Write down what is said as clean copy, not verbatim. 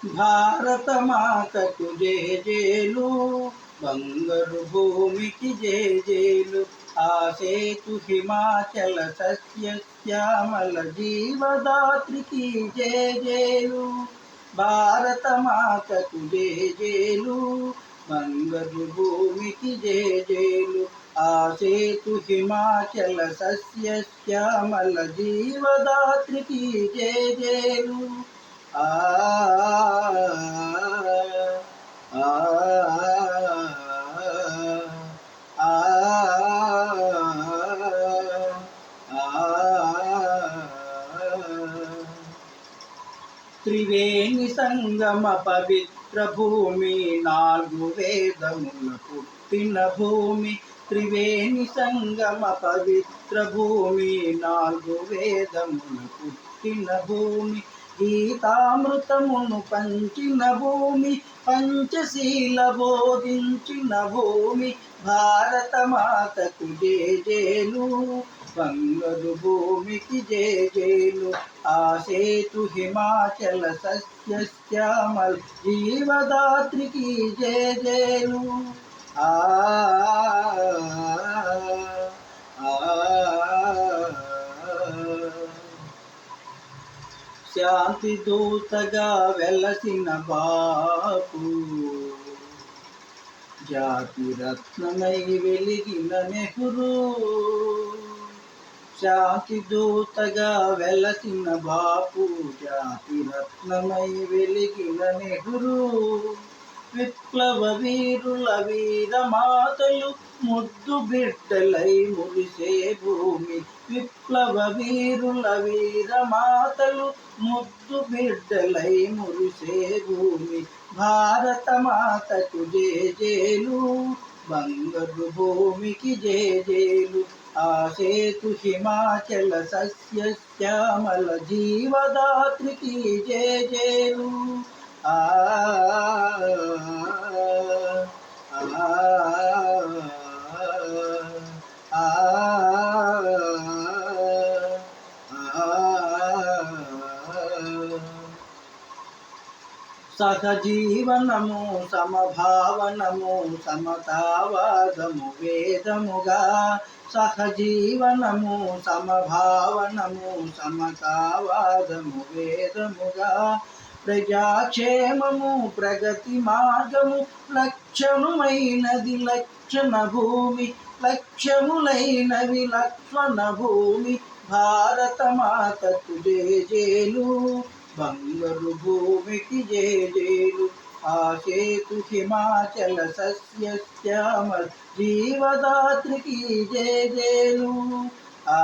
భారత మాతకు జేజేలు, బంగారు భూమికి జేజేలు. ఆ సేతు హిమాచల సస్యశ్యామల జీవదాత్రికి జేజేలు. భారత మాతకు జేజేలు, బంగారు భూమికి జేజేలు. ఆ సేతు హిమాచల సస్యశ్యామల జీవదాత్రికి జేజేలు. ఆ త్రివేణి సంగమ పవిత్ర భూమి, నాలుగు వేదముల పుట్టిన భూమి. త్రివేణి సంగమ పవిత్ర భూమి, నాలుగు వేదముల పుట్టిన భూమి. గీతామృతమును పంచిన భూమి, పంచశీల బోధించిన భూమి. భారత మాతకు జేజేలు, బంగారు భూమికి జేజేలు. ఆ సేతు హిమాచల సస్యశ్యామల జీవదాత్రికి జేజేలు. ఆ శాంతి దూతగా వెలసిన బాపు, జాతి రత్నమై వెలిగిన నెహ్రూ. శాంతి దూతగా వెలసిన బాపు, జాతి రత్నమై వెలిగిన నెహ్రూ. విప్లవ వీరుల వీరమాతలు, ముద్దు బిడ్డలై మురిసే భూమి. విప్లవ వీరుల వీరమాతలు, ముద్దు బిడ్డలై మురిసే భూమి. భారత మాతకు జేజేలు, బంగారు భూమికి జేజేలు. ఆ సేతు హిమాచల సస్యశ్యామల జీవదాత్రికి జేజేలు. ఆ సహజీవనము, సమభావనము, సమతావాదము వేదముగా. సహజీవనము, సమభావనము, సమతావాదము వేదముగా. ప్రజాక్షేమము, ప్రగతి మార్గము, లక్ష్యమైనది లక్షణ భూమి. లక్ష్యములైనవి లక్ష్మణ భూమి. భారత మాతకు జేజేలు, బంగారు భూమికి జేజేలు. ఆ సేతు హిమాచల సస్యశ్యామల జీవదాత్రికి జేజేలు. ఆ